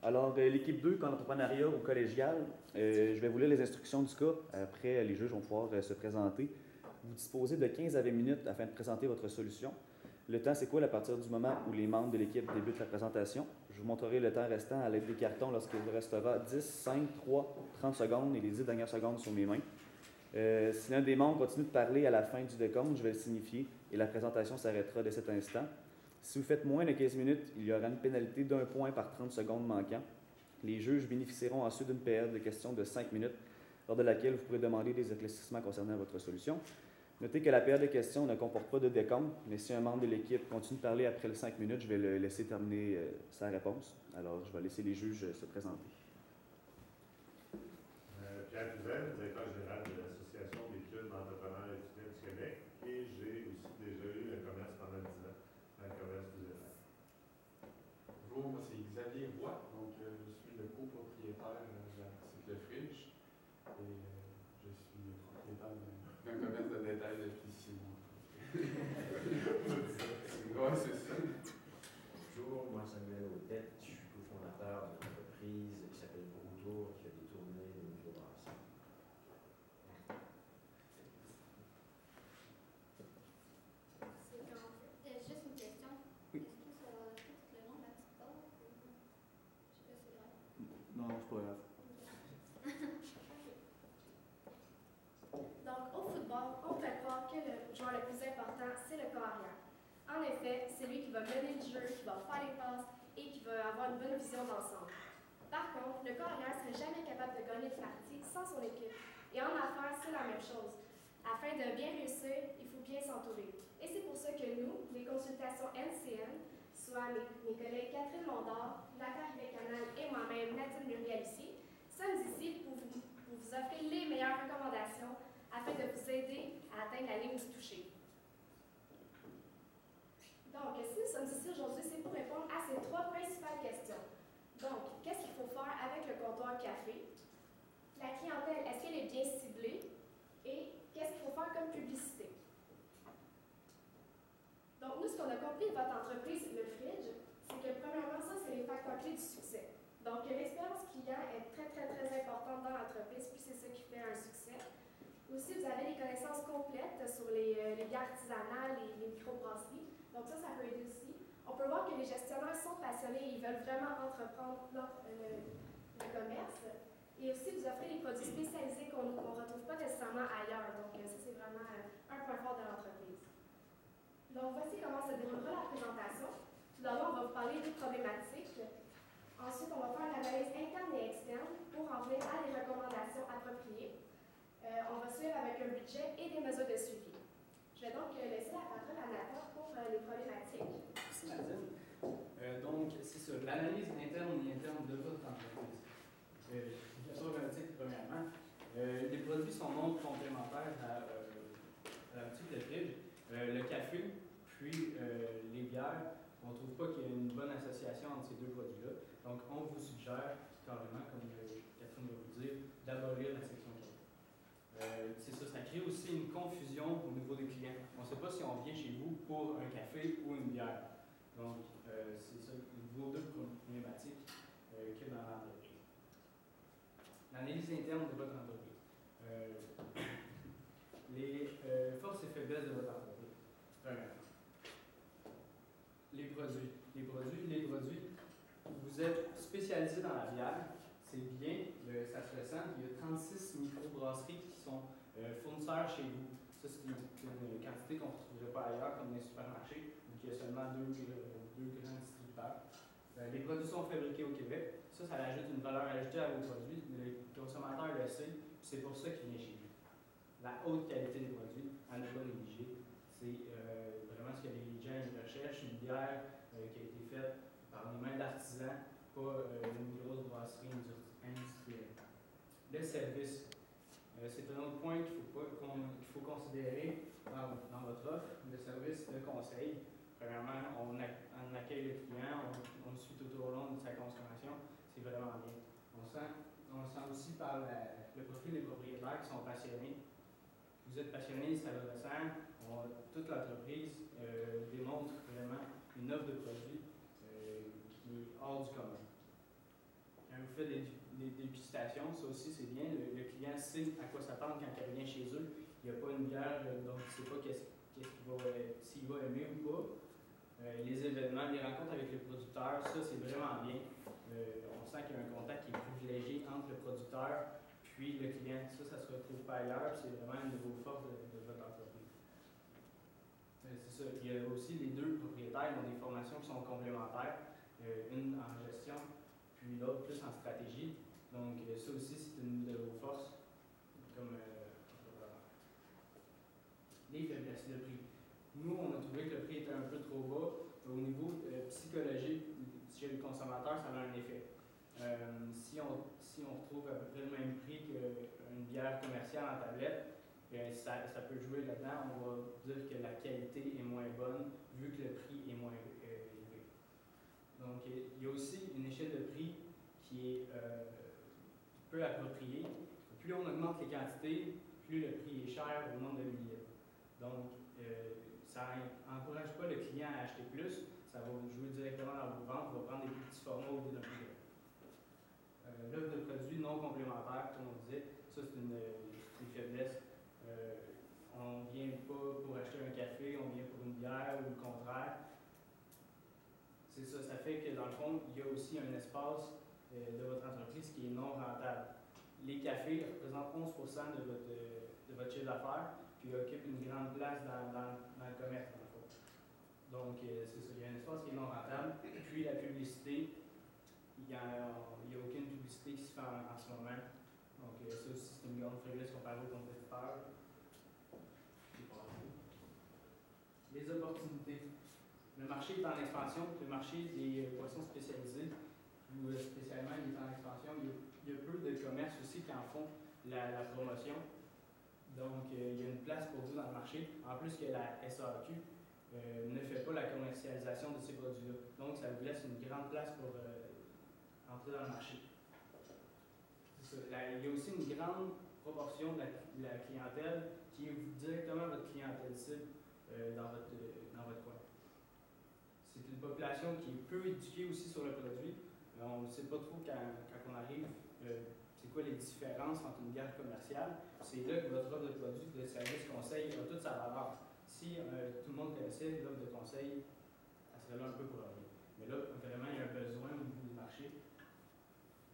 Alors, l'équipe 2, en entrepreneuriat ou collégial, je vais vous lire les instructions du cas. Après, les juges vont pouvoir se présenter. Vous disposez de 15 à 20 minutes afin de présenter votre solution. Le temps s'écoule à partir du moment où les membres de l'équipe débutent la présentation. Je vous montrerai le temps restant à l'aide des cartons lorsqu'il restera 10, 5, 3, 30 secondes et les 10 dernières secondes sur mes mains. Si l'un des membres continue de parler à la fin du décompte, je vais le signifier et la présentation s'arrêtera dès cet instant. Si vous faites moins de 15 minutes, il y aura une pénalité d'1 point par 30 secondes manquant. Les juges bénéficieront ensuite d'une période de questions de 5 minutes, lors de laquelle vous pourrez demander des éclaircissements concernant votre solution. Notez que la période de questions ne comporte pas de décompte, mais si un membre de l'équipe continue de parler après les 5 minutes, je vais le laisser terminer sa réponse. Alors, je vais laisser les juges se présenter. Pierre Couzel, directeur général de l'Association des clubs d'entrepreneurs étudiants du Québec, et j'ai aussi déjà eu un commerce pendant 10 ans, dans le commerce du Zéland. Bonjour, moi c'est Xavier Roy, donc je suis le copropriétaire de la Cycle Fridge et je suis propriétaire d'un commerce de détail depuis 6 mois. Ouais, c'est ça. Bonjour, moi Samuel Audette, je suis cofondateur d'une entreprise qui s'appelle Broutour, qui a des tournées de microbrasserie. Juste une question. Oui. Est-ce que ça va rester tout le long de la petite pause? Je sais pas si c'est grave. Non, c'est pas grave. Donc, au football, on peut croire que le joueur le plus important, c'est le corps arrière. En effet, c'est lui qui va mener le jeu, qui va faire les passes et qui va avoir une bonne vision d'ensemble. Par contre, le corps arrière ne serait jamais capable de gagner une partie sans son équipe. Et en affaires, c'est la même chose. Afin de bien réussir, il faut bien s'entourer. Et c'est pour ça que nous, les consultations NCN, soit mes collègues Catherine Mondor, Nathalie Canal et moi-même, Nadine Muriel ici, sommes ici pour vous offrir les meilleures recommandations afin de vous aider à atteindre la ligne du toucher. Donc, si nous sommes ici aujourd'hui, c'est pour répondre à ces 3 principales questions. Donc, qu'est-ce qu'il faut faire avec le comptoir café? La clientèle, est-ce qu'elle est bien ciblée? Et qu'est-ce qu'il faut faire comme publicité? Donc, nous, ce qu'on a compris de votre entreprise, le Fridge, c'est que premièrement, ça, c'est les facteurs clés du succès. Donc, l'expérience client est très importante dans l'entreprise, puis c'est ça qui fait un succès. Aussi, vous avez les connaissances complètes sur les bières artisanales et les microbrasseries. Donc, ça peut aider aussi. On peut voir que les gestionnaires sont passionnés et ils veulent vraiment entreprendre le commerce. Et aussi, vous offrez des produits spécialisés qu'on ne retrouve pas nécessairement ailleurs. Donc, ça, c'est vraiment un point fort de l'entreprise. Donc, voici comment se déroulera la présentation. Tout d'abord, on va vous parler des problématiques. Ensuite, on va faire une analyse interne et externe pour en venir à des recommandations appropriées. On va suivre avec un budget et des mesures de suivi. Je vais donc laisser la parole à Nathan pour les problématiques. Merci Nadine. Donc, c'est ça, l'analyse interne et interne de votre entreprise. La problématique, premièrement, les produits sont non complémentaires à la boutique de Fridge. Le café, puis les bières, on ne trouve pas qu'il y ait une bonne association entre ces 2 produits-là. Donc, on vous suggère carrément, comme Catherine va vous dire, d'abolir la section café. C'est ça, ça crée aussi une confusion au niveau des clients. On ne sait pas si on vient chez vous pour un café ou une bière. Donc, c'est ça, vos 2 problématiques qu'il y a dans l'entreprise. L'analyse interne de votre entreprise. Les forces et faiblesses de votre entreprise. Premièrement. Les produits. Vous êtes spécialisé dans la bière. C'est bien, ça se ressent. Il y a 36 microbrasseries qui sont fournisseurs chez vous. Ça, c'est une quantité qu'on ne retrouverait pas ailleurs, comme dans les supermarchés, donc il y a seulement deux grands distributeurs. Les produits sont fabriqués au Québec. Ça ajoute une valeur ajoutée à vos produits. Le consommateur le sait, c'est pour ça qu'il vient chez vous. La haute qualité des produits, à ne pas négliger, c'est vraiment ce que les gens recherchent, une bière qui a été faite par les mains d'artisans, pas une grosse brasserie industrielle. Le service, c'est un autre point qu'il faut considérer dans votre offre. Le service de conseil. Premièrement, on accueille le client, on le suit tout au long de sa consommation. C'est vraiment bien. On sent aussi par le profil des propriétaires qui sont passionnés. Vous êtes passionnés, ça le ressent. Toute l'entreprise démontre vraiment une offre de produits qui est hors du commun. vous faites des dégustations, ça aussi c'est bien. Le client sait à quoi s'attendre quand il revient chez eux. Il n'y a pas une bière, donc il ne sait pas s'il va aimer ou pas. Les événements, les rencontres avec le producteur, ça c'est vraiment bien. On sent qu'il y a un contact qui est privilégié entre le producteur puis le client. Ça se retrouve pas ailleurs, c'est vraiment une de vos forces de votre entreprise. C'est ça. Il y a aussi les deux propriétaires qui ont des formations qui sont complémentaires, une en gestion, puis l'autre plus en stratégie. Donc ça aussi, c'est une de vos forces comme entrepreneur. Les faiblesses de prix. Nous, on a trouvé que le prix était un peu trop bas. Au niveau psychologique, chez le consommateur, ça a un effet. Si on retrouve à peu près le même prix qu'une bière commerciale en tablette, ça peut jouer là-dedans. On va dire que la qualité est moins bonne vu que le prix est moins élevé. Donc, il y a aussi une échelle de prix qui est peu appropriée. Plus on augmente les quantités, plus le prix est cher au nombre de millilitres. Donc, ça n'encourage pas le client à acheter plus, ça va jouer directement dans vos ventes, on va prendre des plus petits formats au lieu d'un plus gros. L'offre de produits non complémentaires, comme on disait, ça c'est une faiblesse. On ne vient pas pour acheter un café, on vient pour une bière ou le contraire. C'est ça, ça fait que dans le fond, il y a aussi un espace de votre entreprise qui est non rentable. Les cafés représentent 11% de votre chiffre d'affaires, puis occupent une grande place dans le commerce, dans le fond. Donc, c'est ça, il y a un espace qui est non rentable. Puis la publicité, il n'y a aucune publicité qui se fait en ce moment. Donc, ça aussi, c'est une grande faiblesse comparée aux compétiteurs. Les opportunités. Le marché est en expansion. Le marché des boissons spécialisées, ou spécialement, il est en expansion. Il y a peu de commerces aussi qui en font la promotion. Donc, il y a une place pour vous dans le marché. En plus que la SAQ ne fait pas la commercialisation de ces produits-là. Donc, ça vous laisse une grande place pour entrer dans le marché. Il y a aussi une grande proportion de la clientèle qui est directement votre clientèle cible dans votre coin. C'est une population qui est peu éduquée aussi sur le produit. On ne sait pas trop quand on arrive c'est quoi les différences entre une bière commerciale. C'est là que votre offre de produit, de service, conseil a toute sa valeur. Si tout le monde connaissait l'offre de conseil, ça serait là un peu pour rien. Mais là, vraiment, il y a un besoin au niveau du marché.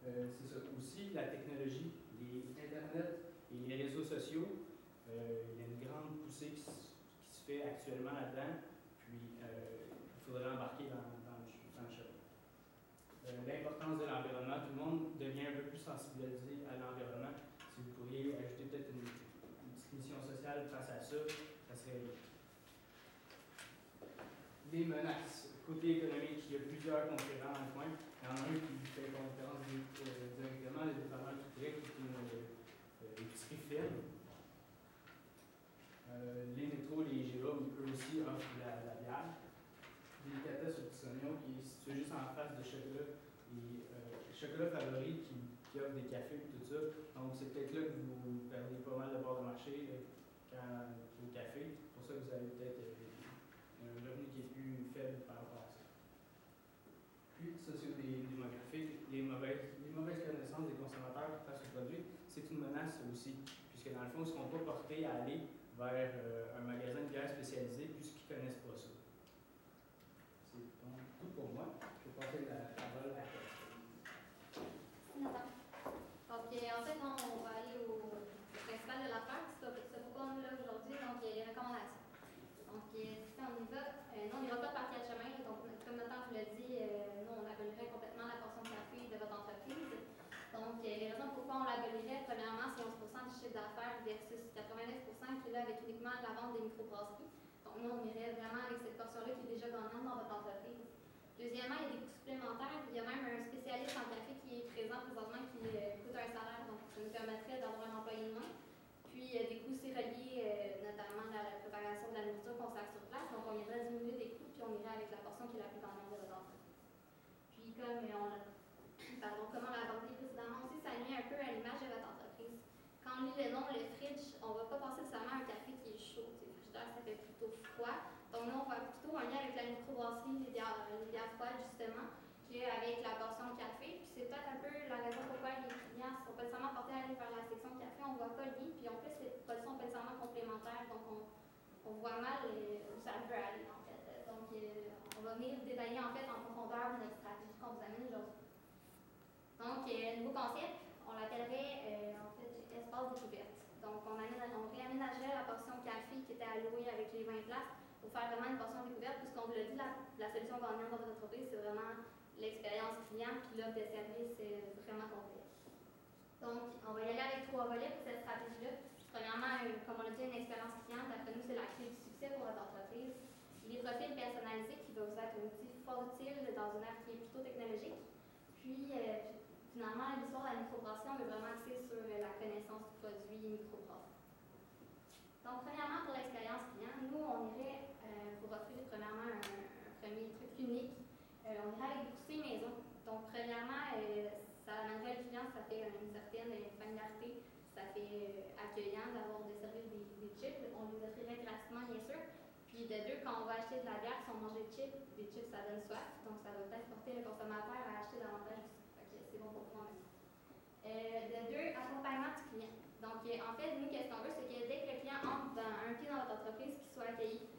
C'est ça. Aussi, la technologie, les Internet et les réseaux sociaux, il y a une grande poussée qui se fait actuellement là-dedans. Puis, il faudrait embarquer dans le chemin. L'importance de l'environnement, tout le monde devient un peu plus sensibilisé à l'environnement. Si vous pourriez ajouter peut-être une petite mission sociale face à ça, ça serait bien. Les menaces. Côté économique, il y a plusieurs concurrents dans le coin. Il y en a un qui fait concurrence directement, le dépanneur Touquet, qui est une épicerie fine. Les métros, les IGA, eux aussi offrent la bière. Délicatesse au Petit Soignon, qui est situé juste en face de Chocolat. Et Chocolat Favori, qui offre des cafés et tout ça. Donc, c'est peut-être là que vous perdez pas mal de parts de marché au café. C'est pour ça que vous avez peut-être un revenu qui est plus faible par rapport à ça. Puis, socio-démographique, les mauvaises connaissances des consommateurs face aux produits, c'est une menace aussi. Puisque dans le fond, ils ne seront pas portés à aller vers un magasin de bière spécialisé puisqu'ils ne connaissent pas ça. C'est donc tout pour moi. Je vais passer la parole à Catherine. Nathan. Donc, en fait, on va aller au principal de l'affaire. C'est pourquoi on est là aujourd'hui, donc les recommandations. Donc, si on y va, nous, on n'ira pas par quatre chemins. Donc, comme Nathan vous l'a dit, nous, on abolirait complètement la portion de café de votre entreprise. Donc, les raisons pourquoi on l'abolirait, premièrement, c'est 11% du chiffre d'affaires versus 89% qui est là avec uniquement la vente des microbrasseries. Donc, nous, on irait vraiment avec cette portion-là qui est déjà gagnante dans votre entreprise. Deuxièmement, il y a des coûts supplémentaires. Il y a même un spécialiste en café qui est présent présentement qui coûte un salaire, donc ça nous permettrait d'avoir un employé de moins. Puis, il y a des coûts aussi reliés notamment à la préparation de la nourriture qu'on sert sur place. Donc, on viendrait diminuer des coûts, puis on irait avec la portion qui est la plus gagnante de votre entreprise. Puis, comme on l'a abordé précédemment aussi, ça nuit un peu à l'image de votre entreprise. Quand on lit le nom, le fridge, on ne va pas passer seulement à un café qui est chaud. Le frigidaire, ça fait plutôt froid. Donc, nous, on voit plutôt un lien avec la microbrasserie, les bières froides, justement, qu'avec la portion café. Puis, c'est peut-être un peu la voit pas le lien. Puis en plus, les produits sont pas nécessairement complémentaires, donc on voit mal où ça peut aller en fait. Donc on va venir détailler en fait en profondeur notre stratégie qu'on vous amène aujourd'hui. Donc, nouveau concept, on l'appellerait en fait espace découverte. Donc, on réaménagerait la portion café qui était allouée avec les 20 places pour faire vraiment une portion découverte, puisqu'on vous l'a dit, la solution gagnante dans votre entreprise, c'est vraiment l'expérience client, puis l'offre de service vraiment complète. Donc, on va y aller avec 3 volets pour cette stratégie-là. Premièrement, comme on l'a dit, une expérience client. D'après nous, c'est la clé du succès pour votre entreprise. Les profils personnalisés qui va vous être un outil fort utile dans une ère qui est plutôt technologique. Puis, finalement, l'histoire de la microbrasserie, on veut vraiment axer sur la connaissance du produit microbrasserie. Donc, premièrement, pour l'expérience client, nous, on irait pour offrir premièrement un premier truc unique. On irait avec des poussées maison. Donc, premièrement, ça amènerait le client, ça fait une certaine familiarité, ça fait accueillant d'avoir de servir des chips. On les offrirait gratuitement, bien sûr. Puis de deux, quand on va acheter de la bière, si on mange des chips ça donne soif, donc ça va peut-être porter le consommateur à acheter davantage aussi. C'est bon pour tout le monde. De deux, accompagnement du client. Donc, en fait, nous, qu'est-ce qu'on veut, c'est que dès que le client entre un pied dans votre entreprise, qu'il soit accueilli,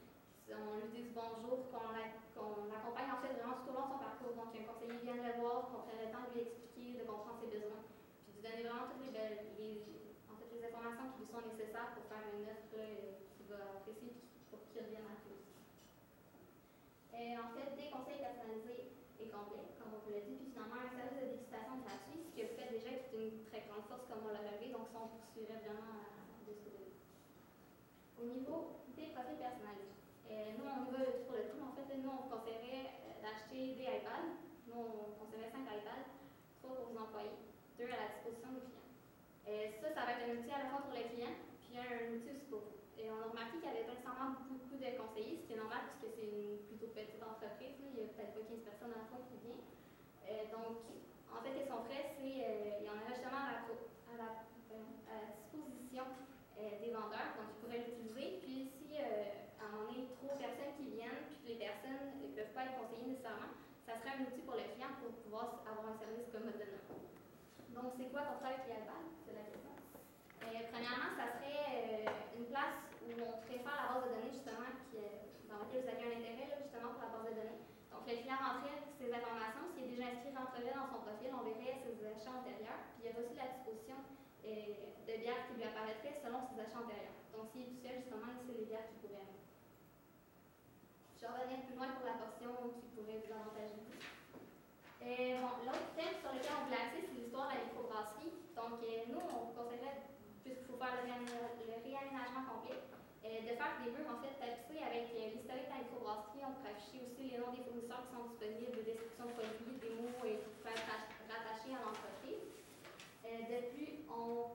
on lui dise bonjour, qu'on l'accompagne en fait vraiment tout au long de son parcours. Donc, un conseiller vienne le voir, qu'on prenne le temps de lui expliquer, de comprendre ses besoins, puis de lui donner vraiment toutes les informations qui lui sont nécessaires pour faire une offre qu'il va apprécier et pour qu'il revienne à plus. En fait, des conseils personnalisés et complets, comme on vous l'a dit, puis finalement un service de dégustation gratuit, ce que vous faites déjà qui est une très grande force comme on l'a relevé, donc ça on poursuivrait vraiment de ce côté-là. Au niveau des profils personnalisés, nous on y va le tout pour le tout, en fait nous on vous conseillerait d'acheter des iPads, nous on conseillerait 5 iPads, 3 pour vos employés, 2 à la disposition des clients. Ça va être un outil à la fois pour les clients, puis un outil aussi pour vous. Et on a remarqué qu'il n'y avait pas nécessairement beaucoup de conseillers, ce qui est normal puisque c'est une plutôt petite entreprise, là. Il n'y a peut-être pas 15 personnes à la fois qui viennent. Donc, en fait, qu'est-ce qu'on ferait, c'est il y en aurait justement à la disposition des vendeurs, donc ils pourraient l'utiliser. Puis si à un moment donné, trop de personnes qui viennent, puis que les personnes ne peuvent pas être conseillées nécessairement, ça serait un outil pour le client pour pouvoir avoir un service comme Moderna. Donc, c'est quoi qu'on fait avec les iPads? C'est la question. Premièrement, ça serait une place où on ferait faire la base de données, justement, dans laquelle vous avez un intérêt, là, justement, pour la base de données. Donc, le client rentrait ses informations. S'il est déjà inscrit, rentrerait dans son profil, on verrait ses achats antérieurs. Puis, il y a aussi la disposition de bières qui lui apparaîtraient selon ses achats antérieurs. Donc, s'il est tout seul, justement, c'est les bières qu'il pourrait avoir. Je vais revenir plus loin pour la portion qui pourrait vous avantager. L'autre thème sur lequel on voulait axer, c'est l'histoire de la microbrasserie. Donc, nous, on vous conseillerait, puisqu'il faut faire le réaménagement complet, de faire des murs en fait tapissés avec l'historique de la microbrasserie. On pourrait afficher aussi les noms des fournisseurs qui sont disponibles, des descriptions de produits, des mots qui peuvent être rattachés à l'entreprise. De plus, on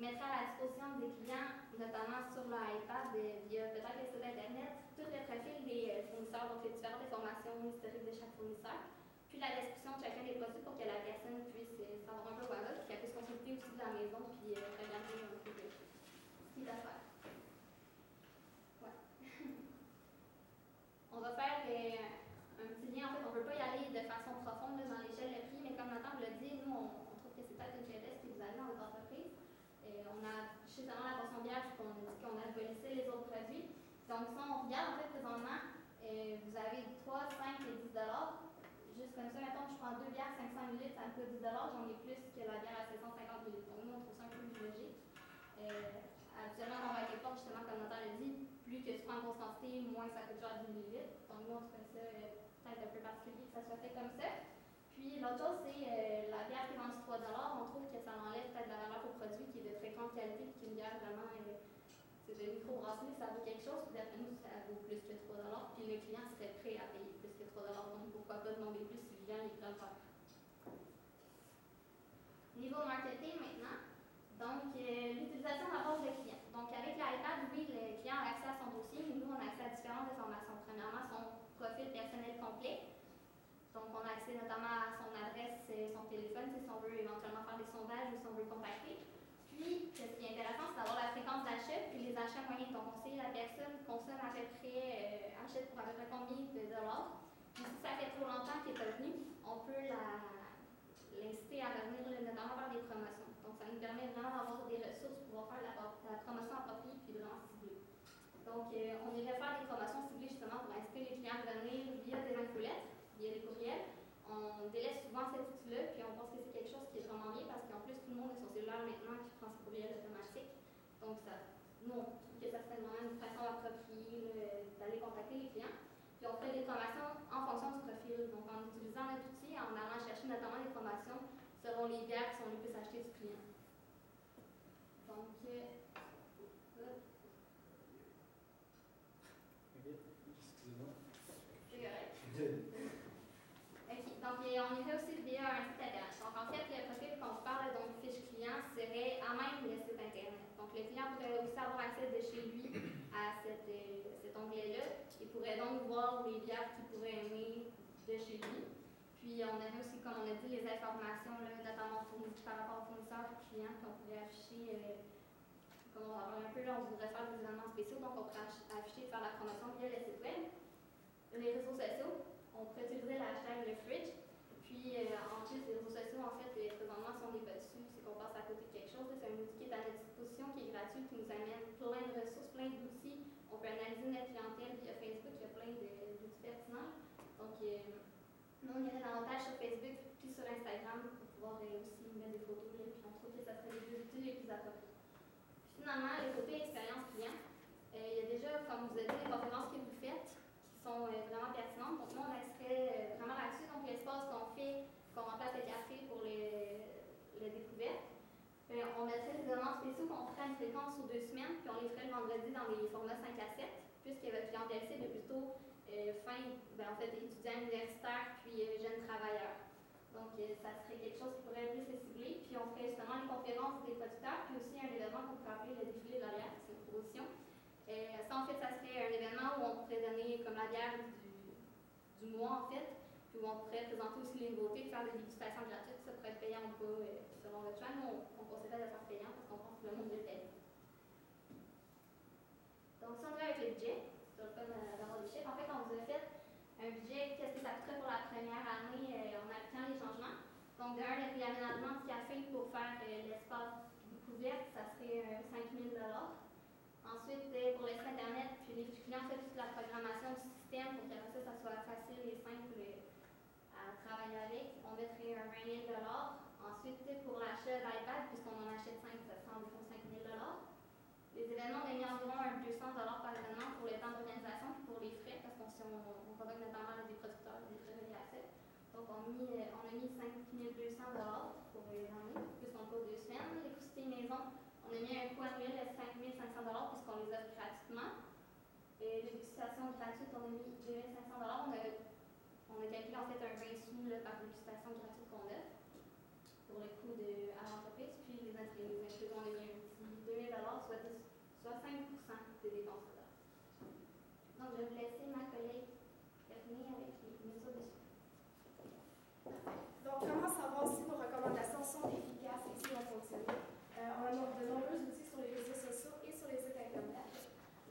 mettra à la disposition des clients, notamment sur l'iPad, via peut-être le site internet, tout le profil des fournisseurs, donc les différentes informations historiques de chaque fournisseur. Puis la description de chacun des produits pour que la personne puisse savoir un peu où elle va, puis qu'elle puisse consulter aussi de la maison, puis regarder un peu ce qu'il y a à faire. Ouais. On va faire un petit lien, en fait, on ne peut pas y aller de façon profonde dans l'échelle de prix, mais comme Nathan vous l'a dit, nous, on trouve que c'est peut-être une faiblesse que vous avez dans votre entreprise. On a affiché seulement la portion bière, puis on a dit qu'on abolissait les autres produits. Donc, si on regarde, en fait, présentement, vous avez 3, 5 et 10 $. Juste comme ça, mettons que je prends 2 bières 500 ml, ça me coûte 10 $, j'en ai plus que la bière à 750 ml. Donc nous, on trouve ça un peu plus logique. Actuellement, on va être fort, justement, comme Nathan l'a dit, plus que tu prends une grosse quantité, moins ça coûte genre 10 ml. Donc nous, on trouve ça peut-être un peu particulier que ça soit fait comme ça. Puis l'autre chose, c'est la bière qui est vendue 3 $, on trouve que ça enlève peut-être la valeur au produit qui est de très grande qualité, puis qu'une bière vraiment, c'est de microbrasserie, ça vaut quelque chose, puis d'après nous, ça vaut plus que 3 $, puis le client serait prêt à payer plus que 3 $, donc pourquoi pas demander plus si le client est prêt à le faire. Niveau marketing maintenant, donc l'utilisation de la base de client. Donc avec l'iPad, oui, le client a accès à son dossier, mais nous, on a accès à différentes informations. Premièrement, son profil personnel complet. Donc on a accès notamment à son adresse, son téléphone, si on veut éventuellement faire des sondages ou si on veut le contacter. Puis, ce qui est intéressant, c'est d'avoir la fréquence d'achat puis les achats moyens. Donc, on sait la personne consomme à peu près, achète pour à peu près combien de dollars. Puis, si ça fait trop longtemps qu'elle n'est pas venue, on peut l'inciter à revenir, notamment par des promotions. Donc, ça nous permet permet vraiment d'avoir des ressources pour pouvoir faire la promotion appropriée puis vraiment ciblée. Donc, on irait faire des promotions ciblées justement pour inciter les clients à venir via des infolettes, via des courriels. On délaisse souvent cet outil-là, puis on pense que c'est quelque chose qui est vraiment bien parce qu'en plus, tout le monde est sur cellulaire maintenant qui prend ses courriels automatiques. Donc, nous, on trouve que ça serait vraiment une façon appropriée d'aller contacter les clients. Puis on fait des promotions en fonction du profil. Donc, en utilisant notre outil, en allant chercher notamment des promotions selon les bières qui sont les plus achetées du client. Donc, Excusez-moi. c'est correct. OK. Donc, on y fait aussi via un site internet. Donc, en fait, le profil qu'on vous parle, donc fiche client, serait à même le site internet. Donc, le client pourrait aussi avoir accès de chez lui à cet onglet-là. Il pourrait donc voir les bières qu'il pourrait aimer de chez lui. Puis, on avait aussi, comme on a dit, les informations, là, notamment par rapport aux fournisseurs et clients qu'on pourrait afficher. Comme on va voir un peu, là, on voudrait faire des événements spéciaux, donc on pourrait afficher, faire la promotion via le site web. Les réseaux sociaux, on pourrait utiliser le hashtag le fridge. Puis en plus, les réseaux sociaux, en fait, présentement, si on n'est pas dessus, c'est qu'on passe à côté de quelque chose. C'est un outil qui est à notre disposition, qui est gratuit, qui nous amène plein de ressources, plein d'outils. On peut analyser notre clientèle via Facebook, il y a plein d'outils pertinents. Donc, nous, on irait davantage sur Facebook puis sur Instagram pour pouvoir aussi mettre des photos, là, puis on trouve que ça serait les deux outils les plus appropriés. Finalement, le côté expérience client, il y a déjà, comme vous avez dit, les conférences que vous faites qui sont vraiment pertinentes. Donc, nous, on axerait vraiment là-dessus. Donc, l'espace qu'on remplace le café pour le découverte. On mettrait des événements spéciaux qu'on ferait à une fréquence sur 2 semaines, puis on les ferait le vendredi dans les formats 5 à 7, puisque votre clientèle cible est plutôt étudiants universitaires puis jeunes travailleurs. Donc, ça serait quelque chose qui pourrait être plus ciblé. Puis, on ferait justement les conférences des producteurs, puis aussi un événement qu'on pourrait appeler le défilé de la bière, c'est une promotion. Ça, en fait, ça serait un événement où on pourrait donner comme la bière du mois, en fait, puis où on pourrait présenter aussi les nouveautés, faire des dégustations gratuites. Ça pourrait être payant ou pas, selon votre choix. Nous, on conseillerait de le faire payant parce qu'on pense que le monde le paye. Donc, si on va avec le budget, c'est le fun d'avoir des chiffres. En fait, on vous a fait un budget, qu'est-ce que ça coûterait pour la première année en appliquant les changements. Donc, le réaménagement de café pour faire l'espace découverte, ça serait 5 000 $. Ensuite, pour le site internet, puis les fiches clients, fait toute la programmation du système pour que ça soit facile et simple à travailler avec. On mettrait un 20 000 $. Ensuite, pour l'achat d'iPad, puisqu'on en achète 5, ça sera environ 5 000 $. Les événements, on a mis environ 200 $ par événement pour le temps d'organisation et pour les frais, parce qu'on convoque notamment des producteurs et des frais reliés à ça. Donc, on a mis 5 200 $ pour l'année, puisqu'on court 2 semaines. Les coûts maison, on a mis un coût annuel de 5 500 $ puisqu'on les offre gratuitement. Et les dégustations gratuites, on a mis 2 500 $. On a calculé en fait un 20 sous par dégustation gratuite qu'on offre pour le coût à l'entreprise. Puis les inclus, on a mis un petit 2 000 $, soit 5% des dépenses totales. Donc, je vais vous laisser ma collègue terminer avec les mesures de suivi. Donc, comment savoir si nos recommandations sont efficaces et si elles fonctionnent? On a de nombreux outils sur les réseaux sociaux et sur les sites internet.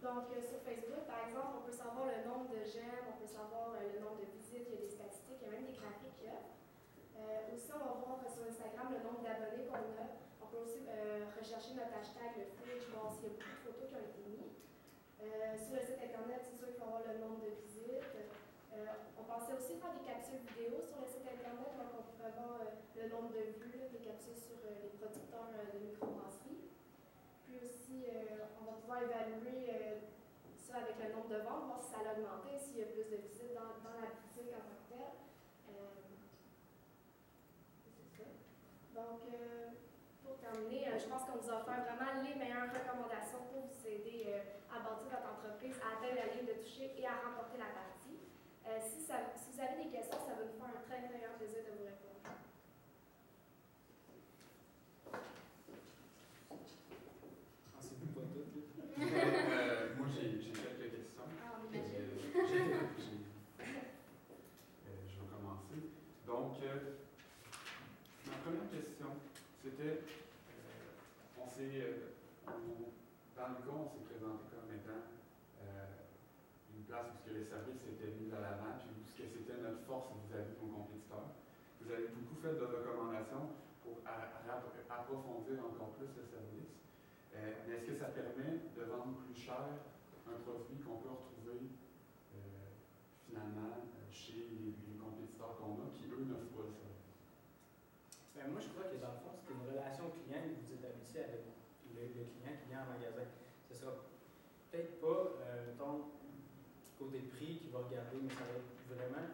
Donc, sur Facebook, par exemple, on peut savoir le nombre de j'aime, on peut savoir le nombre de visites, il y a des statistiques, il y a même des graphiques qu'il y a. Aussi, on va voir sur Instagram le nombre d'abonnés qu'on a. On peut aussi rechercher notre hashtag, le fridge, voir s'il y a beaucoup de photos qui ont été mises. Sur le site internet, c'est sûr qu'il faut avoir le nombre de visites. On pensait aussi faire des capsules vidéo sur le site internet, donc on pourrait voir le nombre de vues, des capsules sur les producteurs de microbrasserie. Puis aussi, on va pouvoir évaluer ça avec le nombre de ventes, voir si ça a augmenté, s'il y a plus de visites dans la boutique en tant que telle. C'est ça. Donc, pour terminer, je pense qu'on vous a offert vraiment les meilleures recommandations pour vous aider à bâtir votre entreprise, à atteindre la ligne de toucher et à remporter la partie. Si vous avez des questions, ça va nous faire un très grand plaisir de vous répondre. Pensez-vous pas tout? Moi, j'ai quelques questions. Ah, on Je imagine. vais commencer. Donc, ma première question, c'était, dans le cas, on s'est présenté comme étant une place où les services étaient mis à l'avant, puis où c'était notre force vis-à-vis de nos compétiteurs. Vous avez beaucoup fait de recommandations pour approfondir encore plus le service. Mais est-ce que ça permet de vendre plus cher un produit qu'on peut retrouver finalement chez les compétiteurs qu'on a qui, eux, n'offrent pas le service? Ben, moi, je crois que dans le fond, c'est une relation client que vous êtes habitué avec le client qui vient en magasin. Ce sera peut-être pas, mettons, côté prix qui va regarder, mais ça va être vraiment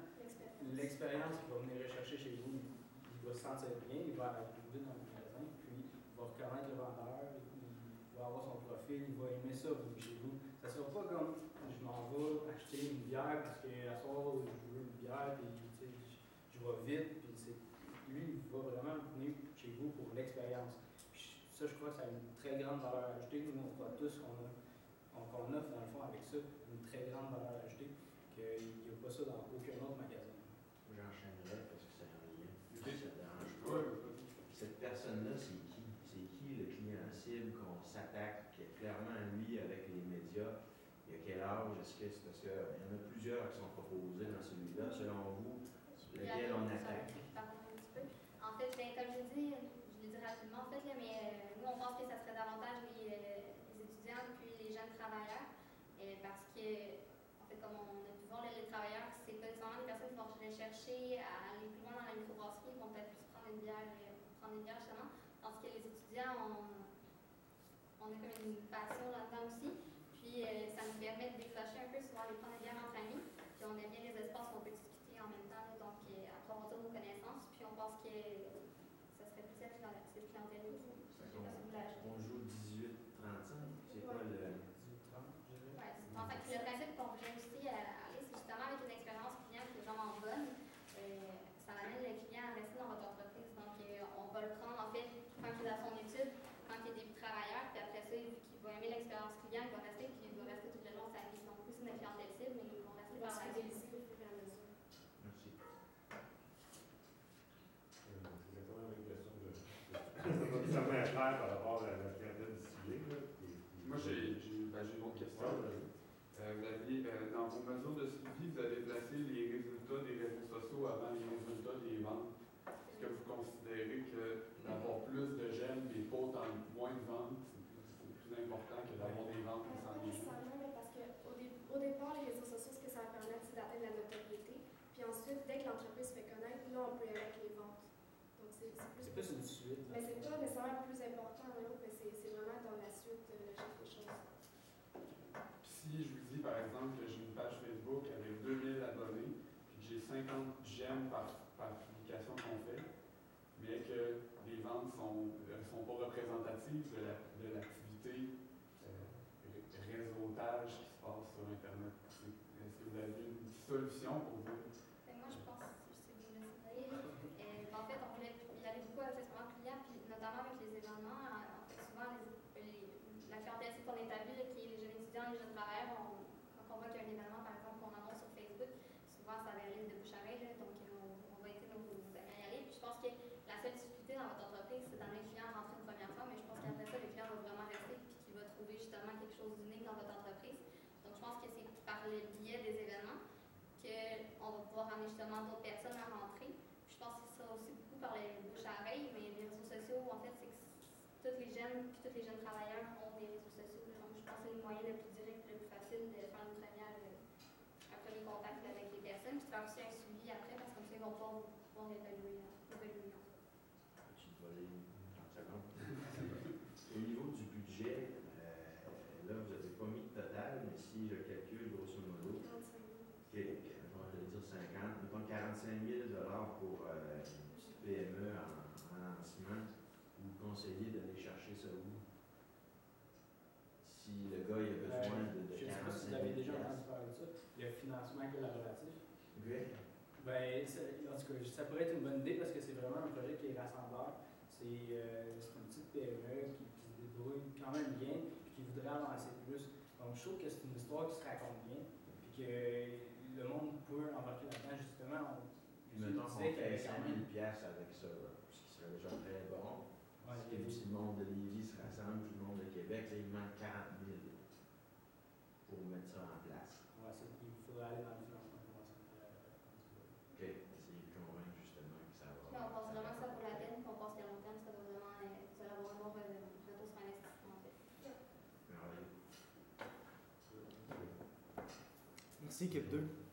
l'expérience qu'il va venir rechercher chez vous. Il va se sentir bien, il va arriver dans le magasin, puis il va reconnaître le vendeur, il va avoir son profil, il va aimer ça venir chez vous. Ça ne sera pas comme je m'en vais acheter une bière parce qu'à soir je veux une bière, puis je vais vite, puis lui, il va vraiment venir chez vous pour l'expérience. Ça, je crois que ça a une très grande valeur ajoutée. Nous, on croit tous qu'on offre dans le fond avec ça une très grande valeur ajoutée, qu'il n'y a pas ça dans aucun autre magasin. J'enchaînerais parce que c'est un lien. Okay. Ça dérange pas. Cette personne-là, c'est qui? C'est qui le client cible qu'on s'attaque clairement à lui avec les médias? Il y a quel âge? Est-ce que c'est parce qu'il y en a plusieurs qui sont proposés dans celui-là? Selon vous, lequel on attaque? En fait, comme je l'ai dit rapidement, en fait, là, mais nous, on pense que ça serait davantage les étudiants puis les jeunes travailleurs, parce que, en fait, comme on a pu voir, les travailleurs, c'est pas nécessairement des personnes qui vont chercher à aller plus loin dans la microbrasserie, ils vont peut-être plus prendre une bière justement, parce que les étudiants, on a comme une passion là-dedans aussi, puis ça nous permet de décrocher un peu, souvent aller prendre une bière entre amis, puis on aime bien les espaces où on peut discuter en même temps, là, donc approfondir nos connaissances, puis on pense que ça serait plus cette clientèle aussi. On joue 18-35, c'est quoi le... Ouais, en fait, le principe qu'on voulait aussi aller, c'est justement avec une expérience client qui est vraiment bonne, ça amène le client à rester dans votre entreprise. Donc, on va le prendre, en fait, quand il est à son étude, quand il est début travailleur, puis après ça, vu qu'il va aimer l'expérience client, il va rester, puis il va rester tout le long de sa vie. Donc, oui, c'est une clientèle cible, mais ils vont rester par la vie. Merci. C'est exactement la même question que ça m'est clair par rapport à la clientèle ciblée. Moi, j'ai une autre question. Vous aviez, dans vos mesures de suivi, vous avez placé les résultats des réseaux sociaux avant les résultats des ventes. Est-ce que vous considérez que d'avoir plus de j'aime et pas autant moins de ventes, c'est plus important que d'avoir des ventes qui s'en viennent? Pas nécessairement, parce qu'au départ, les réseaux sociaux, ce que ça va permettre, c'est d'atteindre la notoriété. Puis ensuite, dès que l'entreprise se fait connaître, là, on peut y aller avec les ventes. Donc, c'est plus une suite. Mais c'est pas nécessairement plus important, mais c'est vraiment dans la suite logique des choses. Si je vous dis, par exemple, que j'ai une page Facebook avec 2000 abonnés, puis que j'ai 50 j'aime par publication qu'on fait, mais que les ventes ne sont pas représentatives de l'activité réseautage qui se passe sur Internet. Est-ce que vous avez une solution pour vous? Moi, je pense que c'est bien décidé. En fait, on voulait y aller beaucoup avec l'espace client, puis notamment avec les événements. En fait, souvent, la clientèle qu'on établit, qui est les jeunes étudiants, les jeunes travailleurs, quand on voit qu'il y a un événement, par exemple, qu'on annonce sur Facebook, souvent, ça va aller de bouche à oreille, donc on va aider nos amis à y aller. Puis je pense que la seule difficulté dans votre entreprise, c'est d'amener le client à rentrer une première fois, mais je pense qu'après ça, le client va vraiment rester, puis qu'il va trouver justement quelque chose d'unique dans votre entreprise. Donc, je pense que c'est par le biais des événements qu'on va pouvoir amener justement d'autres personnes à rentrer. Puis je pense que ça aussi beaucoup par les bouche à oreille, mais les réseaux sociaux, en fait, c'est que tous les jeunes travailleurs ont des réseaux sociaux. Donc, je pense que c'est le moyen le plus direct, le plus facile de faire un premier contact avec les personnes, puis de faire aussi un suivi après, parce que comme ça, ils vont pouvoir évaluer. Tu te voler 30 secondes. Au niveau du budget, là, vous n'avez pas mis de total, mais si je calcule grosso modo, je vais dire 50, mettons 45 000 $ pour une petite PME en lancement, vous conseillez d'aller chercher ça où? Si le gars il a besoin de 45 000 $. Je ne sais pas si vous avez déjà entendu parler de ça, le financement collaboratif. Okay. Ben, en tout cas, ça pourrait être une bonne idée parce que c'est vraiment un projet qui est rassembleur. C'est une petite PME qui se débrouille quand même bien et qui voudrait avancer plus. Donc, je trouve que c'est une histoire qui se raconte bien et que le monde peut embarquer là-dedans, justement. Mettons qu'on fait 5 000 $ avec ça, ce qui serait déjà très bon. Ouais, Si le monde de Lévis se rassemble, tout le monde de Québec, là, il manque 40 000 $ pour mettre ça en place. Ouais, il faudrait aller dans le financement. OK, essayer de convaincre justement que ça va. Mais on pense vraiment que ça vaut la peine, qu'on pense qu'à long terme, ça Merci, équipe 2.